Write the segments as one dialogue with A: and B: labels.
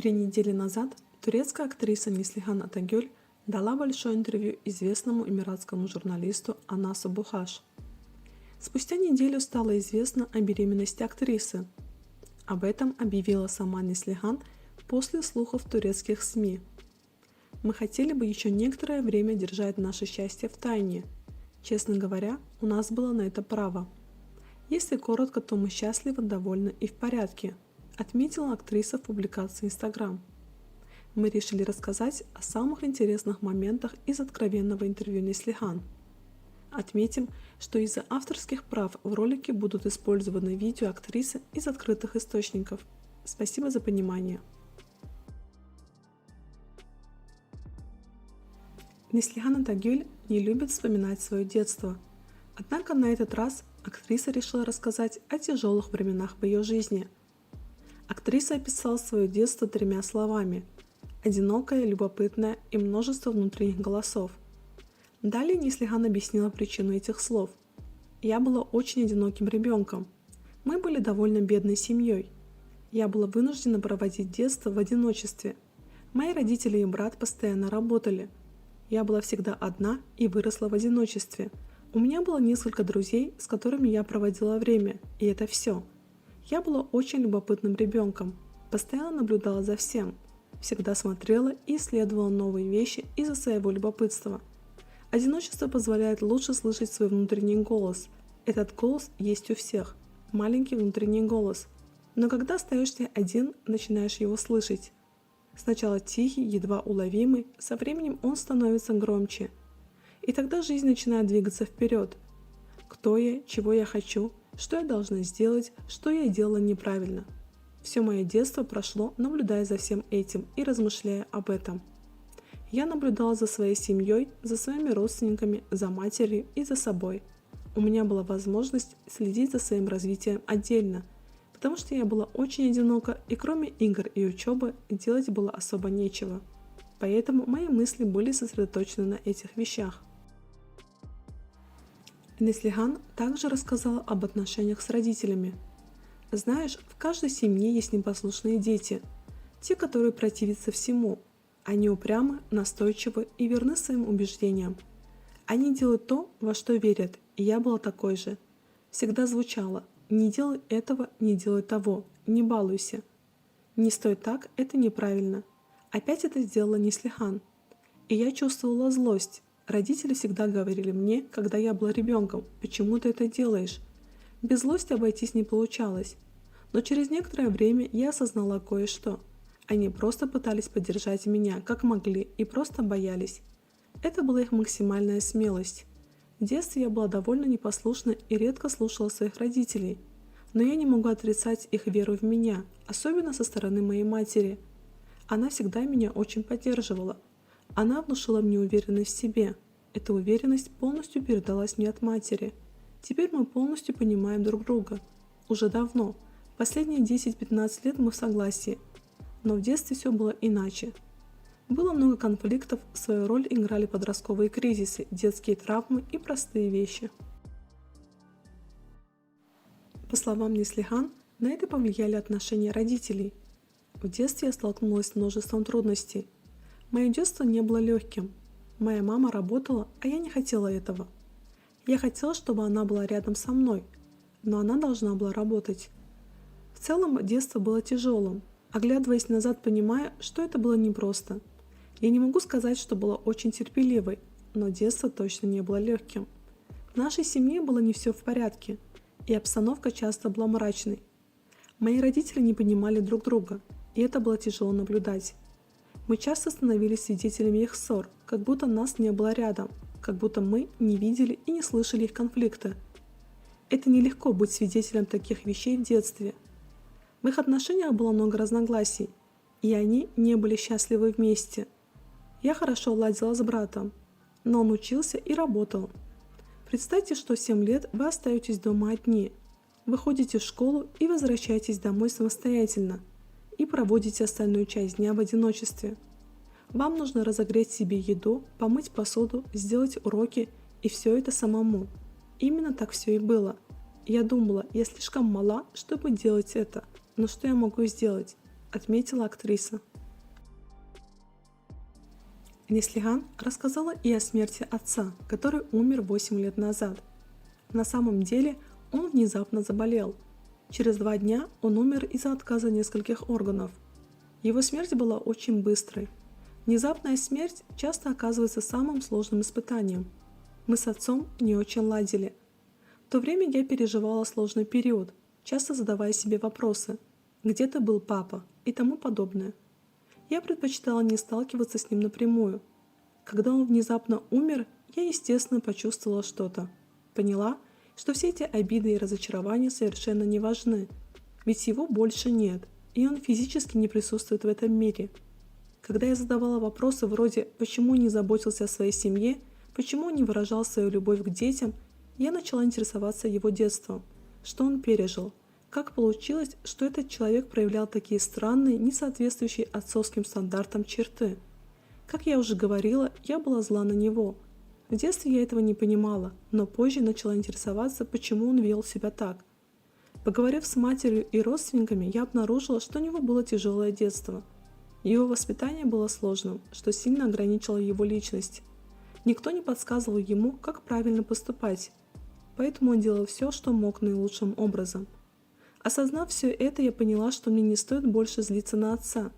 A: 3 недели назад турецкая актриса Неслихан Атагюль дала большое интервью известному эмиратскому журналисту Анасу Бухаш. Спустя неделю стало известно о беременности актрисы. Об этом объявила сама Неслихан после слухов в турецких СМИ. Мы хотели бы еще некоторое время держать наше счастье в тайне. Честно говоря, у нас было на это право. Если коротко, то мы счастливы, довольны и в порядке, отметила актриса в публикации Instagram. Мы решили рассказать о самых интересных моментах из откровенного интервью Неслихан. Отметим, что из-за авторских прав в ролике будут использованы видео актрисы из открытых источников. Спасибо за понимание. Неслихан Атагюль не любит вспоминать свое детство. Однако на этот раз актриса решила рассказать о тяжелых временах в ее жизни. Актриса описала свое детство 3 словами: одинокое, любопытное и множество внутренних голосов. Далее Неслихан объяснила причину этих слов. Я была очень одиноким ребенком. Мы были довольно бедной семьей. Я была вынуждена проводить детство в одиночестве. Мои родители и брат постоянно работали. Я была всегда одна и выросла в одиночестве. У меня было несколько друзей, с которыми я проводила время, и это все. Я была очень любопытным ребенком, постоянно наблюдала за всем, всегда смотрела и исследовала новые вещи из-за своего любопытства. Одиночество позволяет лучше слышать свой внутренний голос. Этот голос есть у всех, маленький внутренний голос. Но когда остаешься один, начинаешь его слышать. Сначала тихий, едва уловимый, со временем он становится громче. И тогда жизнь начинает двигаться вперед. Кто я, чего я хочу, что я должна сделать, что я делала неправильно. Все мое детство прошло, наблюдая за всем этим и размышляя об этом. Я наблюдала за своей семьей, за своими родственниками, за матерью и за собой. У меня была возможность следить за своим развитием отдельно, потому что я была очень одинока, и кроме игр и учебы делать было особо нечего. Поэтому мои мысли были сосредоточены на этих вещах. Неслихан также рассказала об отношениях с родителями. Знаешь, в каждой семье есть непослушные дети, те, которые противятся всему. Они упрямы, настойчивы и верны своим убеждениям. Они делают то, во что верят, и я была такой же. Всегда звучало: не делай этого, не делай того, не балуйся. Не стой так, это неправильно. Опять это сделала Неслихан. И я чувствовала злость. Родители всегда говорили мне, когда я была ребенком: почему ты это делаешь? Без злости обойтись не получалось. Но через некоторое время я осознала кое-что. Они просто пытались поддержать меня, как могли, и просто боялись. Это была их максимальная смелость. В детстве я была довольно непослушна и редко слушала своих родителей. Но я не могу отрицать их веру в меня, особенно со стороны моей матери. Она всегда меня очень поддерживала. Она внушила мне уверенность в себе. Эта уверенность полностью передалась мне от матери. Теперь мы полностью понимаем друг друга. Уже давно. Последние 10-15 лет мы в согласии. Но в детстве все было иначе. Было много конфликтов, свою роль играли подростковые кризисы, детские травмы и простые вещи. По словам Неслихан, на это повлияли отношения родителей. В детстве я столкнулась с множеством трудностей. Мое детство не было легким. Моя мама работала, а я не хотела этого. Я хотела, чтобы она была рядом со мной, но она должна была работать. В целом, детство было тяжелым. Оглядываясь назад, понимаю, что это было непросто. Я не могу сказать, что была очень терпеливой, но детство точно не было легким. В нашей семье было не все в порядке, и обстановка часто была мрачной. Мои родители не понимали друг друга, и это было тяжело наблюдать. Мы часто становились свидетелями их ссор, как будто нас не было рядом, как будто мы не видели и не слышали их конфликта. Это нелегко быть свидетелем таких вещей в детстве. В их отношениях было много разногласий, и они не были счастливы вместе. Я хорошо ладила с братом, но он учился и работал. Представьте, что в 7 лет вы остаетесь дома одни. Вы ходите в школу и возвращаетесь домой самостоятельно и проводите остальную часть дня в одиночестве. Вам нужно разогреть себе еду, помыть посуду, сделать уроки, и все это самому. Именно так все и было. Я думала, я слишком мала, чтобы делать это. Но что я могу сделать? Отметила актриса. Неслиган рассказала и о смерти отца, который умер 8 лет назад. На самом деле он внезапно заболел. Через 2 дня он умер из-за отказа нескольких органов. Его смерть была очень быстрой. Внезапная смерть часто оказывается самым сложным испытанием. Мы с отцом не очень ладили. В то время я переживала сложный период, часто задавая себе вопросы: где ты был, папа, и тому подобное. Я предпочитала не сталкиваться с ним напрямую. Когда он внезапно умер, я, естественно, почувствовала что-то. Поняла, что все эти обиды и разочарования совершенно не важны, ведь его больше нет, и он физически не присутствует в этом мире. Когда я задавала вопросы вроде «почему не заботился о своей семье?», «почему не выражал свою любовь к детям?», я начала интересоваться его детством, что он пережил, как получилось, что этот человек проявлял такие странные, не соответствующие отцовским стандартам черты. Как я уже говорила, я была зла на него. В детстве я этого не понимала, но позже начала интересоваться, почему он вел себя так. Поговорив с матерью и родственниками, я обнаружила, что у него было тяжелое детство. Его воспитание было сложным, что сильно ограничило его личность. Никто не подсказывал ему, как правильно поступать, поэтому он делал все, что мог наилучшим образом. Осознав все это, я поняла, что мне не стоит больше злиться на отца.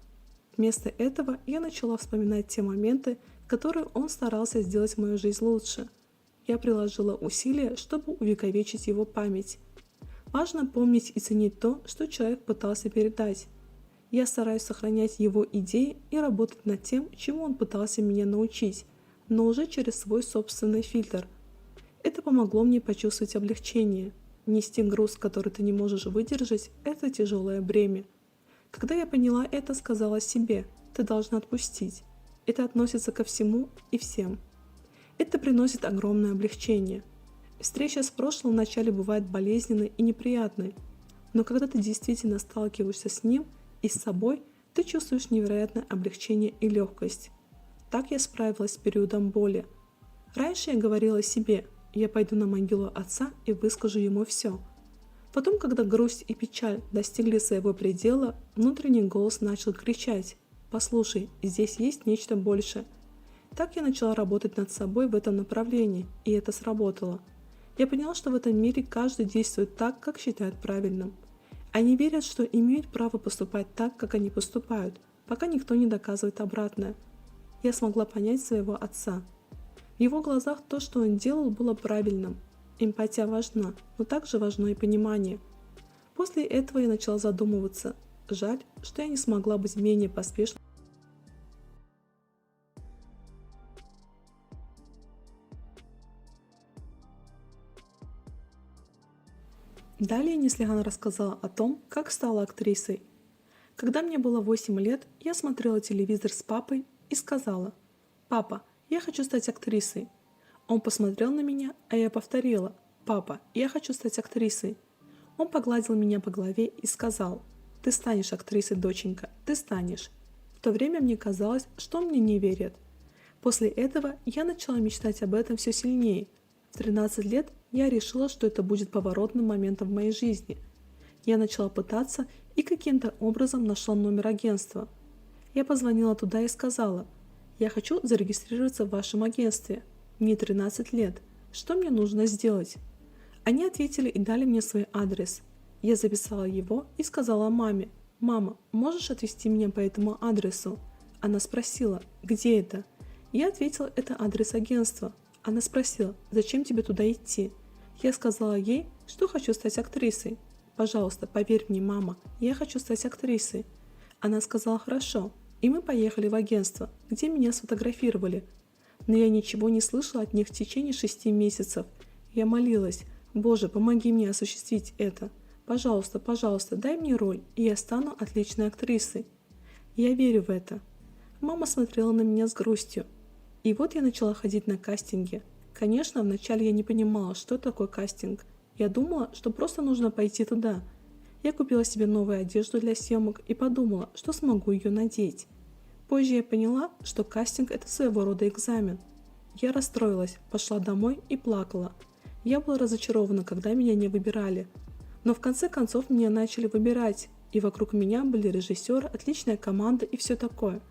A: Вместо этого я начала вспоминать те моменты, в которые он старался сделать мою жизнь лучше. Я приложила усилия, чтобы увековечить его память. Важно помнить и ценить то, что человек пытался передать. Я стараюсь сохранять его идеи и работать над тем, чему он пытался меня научить, но уже через свой собственный фильтр. Это помогло мне почувствовать облегчение. Нести груз, который ты не можешь выдержать, это тяжелое бремя. Когда я поняла это, сказала себе: ты должна отпустить. Это относится ко всему и всем. Это приносит огромное облегчение. Встреча с прошлым вначале бывает болезненной и неприятной, но когда ты действительно сталкиваешься с ним и с собой, ты чувствуешь невероятное облегчение и легкость. Так я справилась с периодом боли. Раньше я говорила себе: я пойду на могилу отца и выскажу ему все. Потом, когда грусть и печаль достигли своего предела, внутренний голос начал кричать: послушай, здесь есть нечто большее. Так я начала работать над собой в этом направлении, и это сработало. Я поняла, что в этом мире каждый действует так, как считает правильным. Они верят, что имеют право поступать так, как они поступают, пока никто не доказывает обратное. Я смогла понять своего отца. В его глазах то, что он делал, было правильным. Эмпатия важна, но также важно и понимание. После этого я начала задумываться. Жаль, что я не смогла быть менее поспешной. Далее Неслиган рассказала о том, как стала актрисой. Когда мне было 8 лет, я смотрела телевизор с папой и сказала: «Папа, я хочу стать актрисой». Он посмотрел на меня, а я повторила: «Папа, я хочу стать актрисой». Он погладил меня по голове и сказал: «Ты станешь актрисой, доченька, ты станешь». В то время мне казалось, что он мне не верит. После этого я начала мечтать об этом все сильнее. В 13 лет я решила, что это будет поворотным моментом в моей жизни. Я начала пытаться и каким-то образом нашла номер агентства. Я позвонила туда и сказала: «Я хочу зарегистрироваться в вашем агентстве. Мне 13 лет. Что мне нужно сделать?» Они ответили и дали мне свой адрес. Я записала его и сказала маме: «Мама, можешь отвезти меня по этому адресу?» Она спросила: «Где это?» Я ответила: «Это адрес агентства». Она спросила: «Зачем тебе туда идти?» Я сказала ей, что хочу стать актрисой. «Пожалуйста, поверь мне, мама, я хочу стать актрисой». Она сказала: «Хорошо». И мы поехали в агентство, где меня сфотографировали. Но я ничего не слышала от них в течение 6 месяцев. Я молилась: «Боже, помоги мне осуществить это. Пожалуйста, пожалуйста, дай мне роль, и я стану отличной актрисой». Я верю в это. Мама смотрела на меня с грустью. И вот я начала ходить на кастинги. Конечно, вначале я не понимала, что такое кастинг. Я думала, что просто нужно пойти туда. Я купила себе новую одежду для съемок и подумала, что смогу ее надеть. Позже я поняла, что кастинг – это своего рода экзамен. Я расстроилась, пошла домой и плакала. Я была разочарована, когда меня не выбирали. Но в конце концов меня начали выбирать, и вокруг меня были режиссеры, отличная команда и все такое.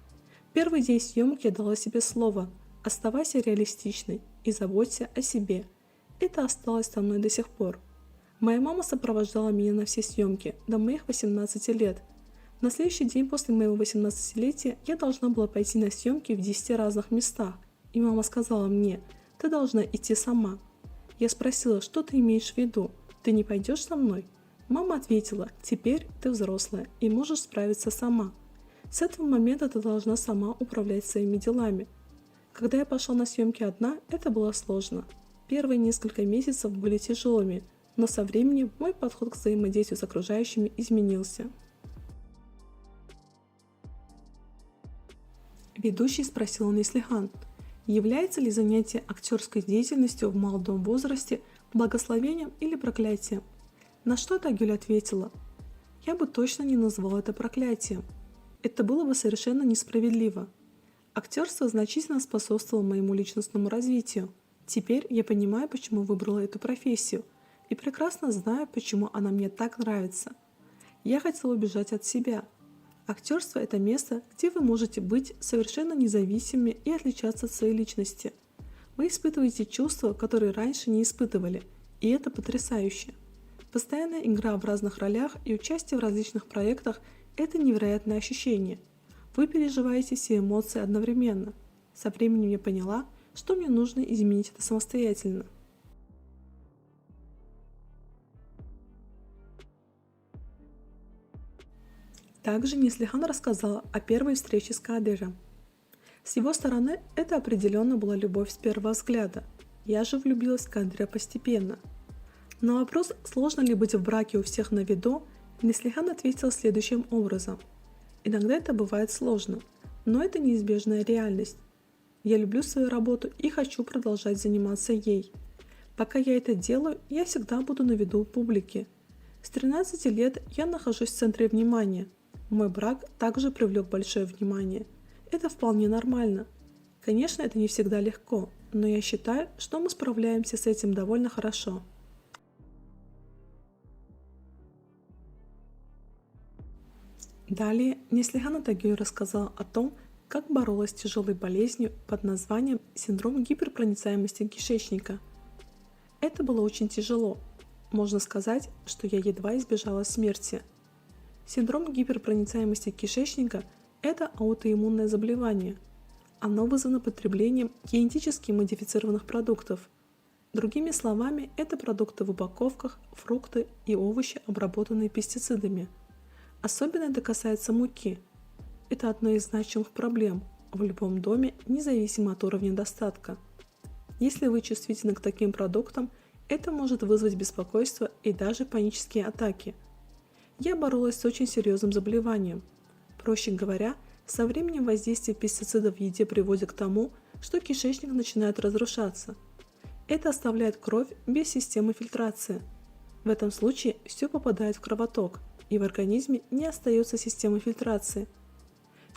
A: Первый день съемок я дала себе слово: оставайся реалистичной и заботься о себе. Это осталось со мной до сих пор. Моя мама сопровождала меня на все съемки до моих 18 лет. На следующий день после моего 18-летия я должна была пойти на съемки в 10 разных местах, и мама сказала мне: ты должна идти сама. Я спросила: что ты имеешь в виду? Ты не пойдешь со мной? Мама ответила: теперь ты взрослая и можешь справиться сама. С этого момента ты должна сама управлять своими делами. Когда я пошла на съемки одна, это было сложно. Первые несколько месяцев были тяжелыми, но со временем мой подход к взаимодействию с окружающими изменился. Ведущий спросил Неслихан: является ли занятие актерской деятельностью в молодом возрасте благословением или проклятием? На что Тагюль ответила: я бы точно не назвала это проклятием. Это было бы совершенно несправедливо. Актерство значительно способствовало моему личностному развитию. Теперь я понимаю, почему выбрала эту профессию, и прекрасно знаю, почему она мне так нравится. Я хотела убежать от себя. Актерство – это место, где вы можете быть совершенно независимыми и отличаться от своей личности. Вы испытываете чувства, которые раньше не испытывали, и это потрясающе. Постоянная игра в разных ролях и участие в различных проектах – это невероятное ощущение. Вы переживаете все эмоции одновременно. Со временем я поняла, что мне нужно изменить это самостоятельно. Также Неслихан рассказала о первой встрече с Кадыром. С его стороны это определенно была любовь с первого взгляда. Я же влюбилась в Кадыра постепенно. На вопрос, сложно ли быть в браке у всех на виду, Неслихан ответила следующим образом: иногда это бывает сложно, но это неизбежная реальность. Я люблю свою работу и хочу продолжать заниматься ей. Пока я это делаю, я всегда буду на виду у публики. С 13 лет я нахожусь в центре внимания. Мой брак также привлек большое внимание. Это вполне нормально. Конечно, это не всегда легко, но я считаю, что мы справляемся с этим довольно хорошо. Далее Неслихан Тагюль рассказала о том, как боролась с тяжелой болезнью под названием синдром гиперпроницаемости кишечника. Это было очень тяжело. Можно сказать, что я едва избежала смерти. Синдром гиперпроницаемости кишечника – это аутоиммунное заболевание. Оно вызвано потреблением генетически модифицированных продуктов. Другими словами, это продукты в упаковках, фрукты и овощи, обработанные пестицидами. Особенно это касается муки. Это одна из значимых проблем в любом доме, независимо от уровня достатка. Если вы чувствительны к таким продуктам, это может вызвать беспокойство и даже панические атаки. Я боролась с очень серьезным заболеванием. Проще говоря, со временем воздействие пестицидов в еде приводит к тому, что кишечник начинает разрушаться. Это оставляет кровь без системы фильтрации. В этом случае все попадает в кровоток, и в организме не остается системы фильтрации.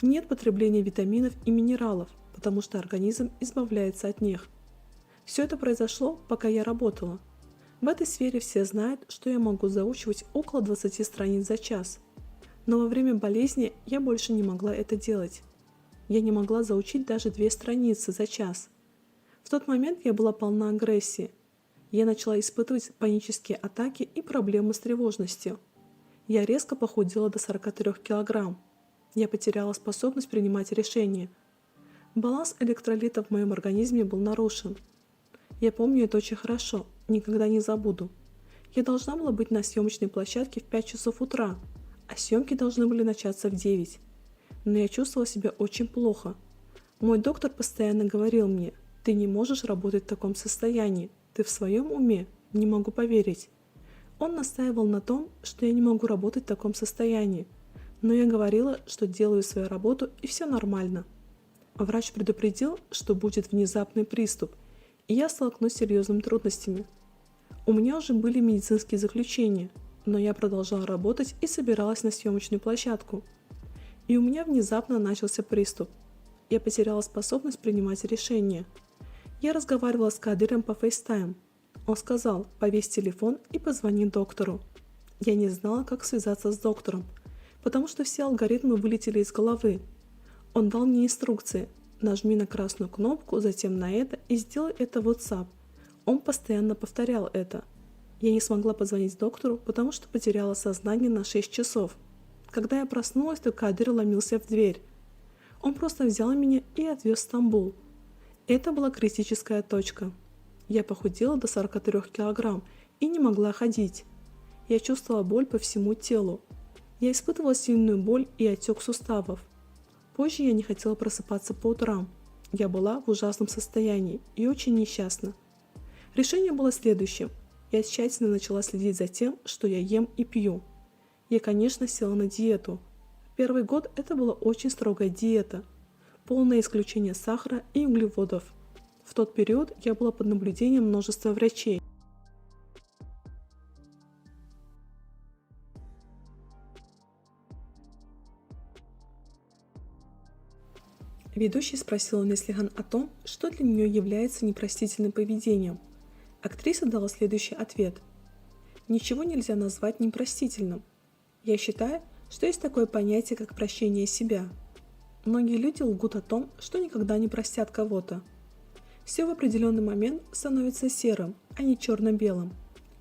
A: Нет потребления витаминов и минералов, потому что организм избавляется от них. Все это произошло, пока я работала. В этой сфере все знают, что я могу заучивать около 20 страниц за час. Но во время болезни я больше не могла это делать. Я не могла заучить даже 2 страницы за час. В тот момент я была полна агрессии. Я начала испытывать панические атаки и проблемы с тревожностью. Я резко похудела до 43 килограмм. Я потеряла способность принимать решения. Баланс электролитов в моем организме был нарушен. Я помню это очень хорошо, никогда не забуду. Я должна была быть на съемочной площадке в 5 часов утра, а съемки должны были начаться в 9. Но я чувствовала себя очень плохо. Мой доктор постоянно говорил мне: ты не можешь работать в таком состоянии, ты в своем уме, не могу поверить. Он настаивал на том, что я не могу работать в таком состоянии, но я говорила, что делаю свою работу и все нормально. Врач предупредил, что будет внезапный приступ, и я столкнусь с серьезными трудностями. У меня уже были медицинские заключения, но я продолжала работать и собиралась на съемочную площадку. И у меня внезапно начался приступ. Я потеряла способность принимать решения. Я разговаривала с Кадыром по FaceTime. Он сказал: повесь телефон и позвони доктору. Я не знала, как связаться с доктором, потому что все алгоритмы вылетели из головы. Он дал мне инструкции. Нажми на красную кнопку, затем на это и сделай это в WhatsApp. Он постоянно повторял это. Я не смогла позвонить доктору, потому что потеряла сознание на 6 часов. Когда я проснулась, то Кадыр ломился в дверь. Он просто взял меня и отвез в Стамбул. Это была критическая точка. Я похудела до 43 килограмм и не могла ходить. Я чувствовала боль по всему телу. Я испытывала сильную боль и отек суставов. Позже я не хотела просыпаться по утрам. Я была в ужасном состоянии и очень несчастна. Решение было следующим. Я тщательно начала следить за тем, что я ем и пью. Я, конечно, села на диету. Первый год это была очень строгая диета. Полное исключение сахара и углеводов. В тот период я была под наблюдением множества врачей. Ведущий спросил Неслихан о том, что для нее является непростительным поведением. Актриса дала следующий ответ. Ничего нельзя назвать непростительным. Я считаю, что есть такое понятие, как прощение себя. Многие люди лгут о том, что никогда не простят кого-то. Все в определенный момент становится серым, а не черно-белым.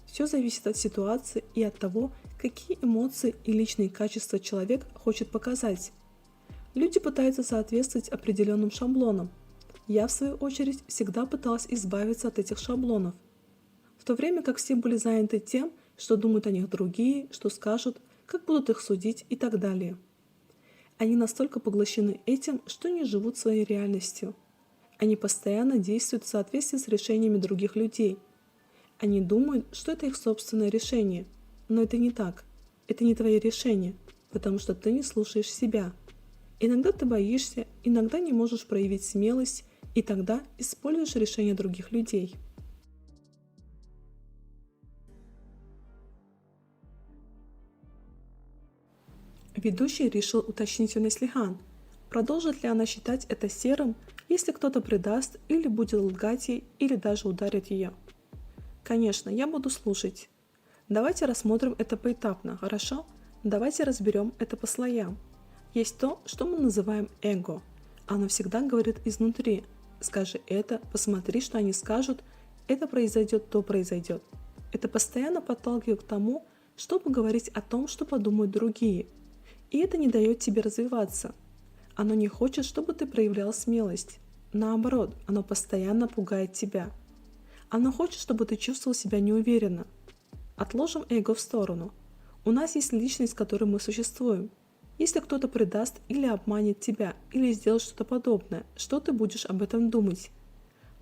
A: Все зависит от ситуации и от того, какие эмоции и личные качества человек хочет показать. Люди пытаются соответствовать определенным шаблонам. Я, в свою очередь, всегда пыталась избавиться от этих шаблонов. В то время как все были заняты тем, что думают о них другие, что скажут, как будут их судить и так далее. Они настолько поглощены этим, что не живут своей реальностью. Они постоянно действуют в соответствии с решениями других людей. Они думают, что это их собственное решение, но это не так. Это не твои решения, потому что ты не слушаешь себя. Иногда ты боишься, иногда не можешь проявить смелость, и тогда используешь решения других людей. Ведущий решил уточнить у Неслихан, продолжит ли она считать это серым, если кто-то предаст или будет лгать ей, или даже ударит ее. Конечно, я буду слушать. Давайте рассмотрим это поэтапно, хорошо? Давайте разберем это по слоям. Есть то, что мы называем эго. Оно всегда говорит изнутри. Скажи это, посмотри, что они скажут, это произойдет, то произойдет. Это постоянно подталкивает к тому, чтобы говорить о том, что подумают другие. И это не дает тебе развиваться. Оно не хочет, чтобы ты проявлял смелость. Наоборот, оно постоянно пугает тебя. Оно хочет, чтобы ты чувствовал себя неуверенно. Отложим эго в сторону. У нас есть личность, с которой мы существуем. Если кто-то предаст или обманет тебя, или сделает что-то подобное, что ты будешь об этом думать?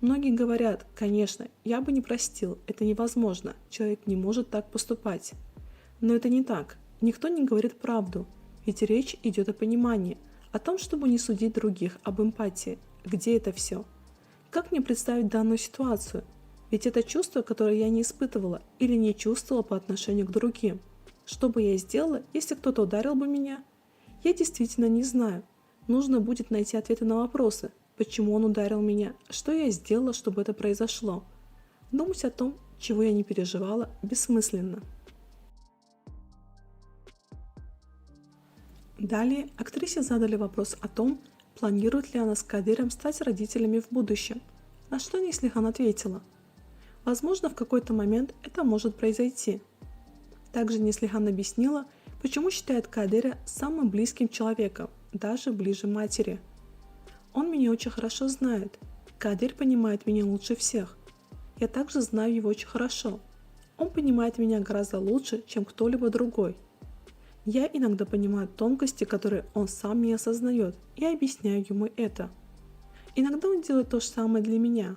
A: Многие говорят, конечно, я бы не простил, это невозможно, человек не может так поступать. Но это не так, никто не говорит правду, ведь речь идет о понимании, о том, чтобы не судить других, об эмпатии. Где это все? Как мне представить данную ситуацию? Ведь это чувство, которое я не испытывала или не чувствовала по отношению к другим. Что бы я сделала, если кто-то ударил бы меня? Я действительно не знаю. Нужно будет найти ответы на вопросы. Почему он ударил меня? Что я сделала, чтобы это произошло? Думать о том, чего я не переживала, бессмысленно. Далее актрисе задали вопрос о том, планирует ли она с Кадыром стать родителями в будущем, на что Неслихан ответила. Возможно, в какой-то момент это может произойти. Также Неслихан объяснила, почему считает Кадыра самым близким человеком, даже ближе матери. Он меня очень хорошо знает. Кадыр понимает меня лучше всех. Я также знаю его очень хорошо. Он понимает меня гораздо лучше, чем кто-либо другой. Я иногда понимаю тонкости, которые он сам не осознает, и объясняю ему это. Иногда он делает то же самое для меня.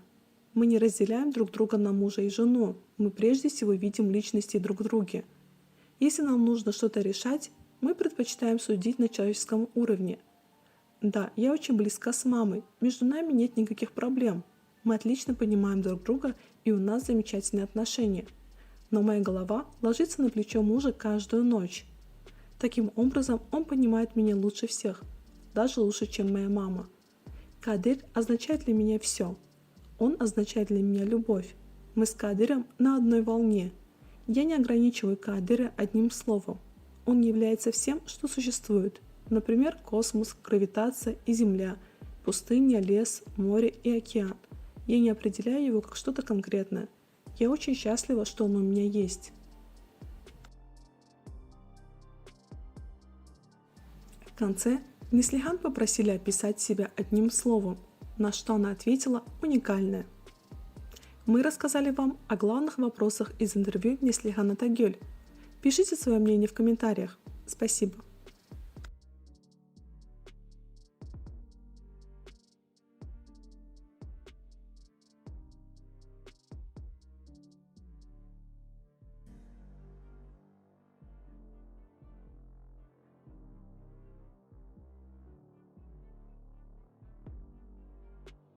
A: Мы не разделяем друг друга на мужа и жену, мы прежде всего видим личности друг в друге. Если нам нужно что-то решать, мы предпочитаем судить на человеческом уровне. Да, я очень близка с мамой, между нами нет никаких проблем. Мы отлично понимаем друг друга и у нас замечательные отношения. Но моя голова ложится на плечо мужа каждую ночь. Таким образом, он понимает меня лучше всех, даже лучше, чем моя мама. Кадыр означает для меня все. Он означает для меня любовь. Мы с Кадыром на одной волне. Я не ограничиваю Кадыра одним словом. Он является всем, что существует. Например, космос, гравитация и Земля, пустыня, лес, море и океан. Я не определяю его как что-то конкретное. Я очень счастлива, что он у меня есть. В конце Неслихан попросили описать себя одним словом, на что она ответила «уникальное». Мы рассказали вам о главных вопросах из интервью Неслихан Атагюль. Пишите свое мнение в комментариях. Спасибо.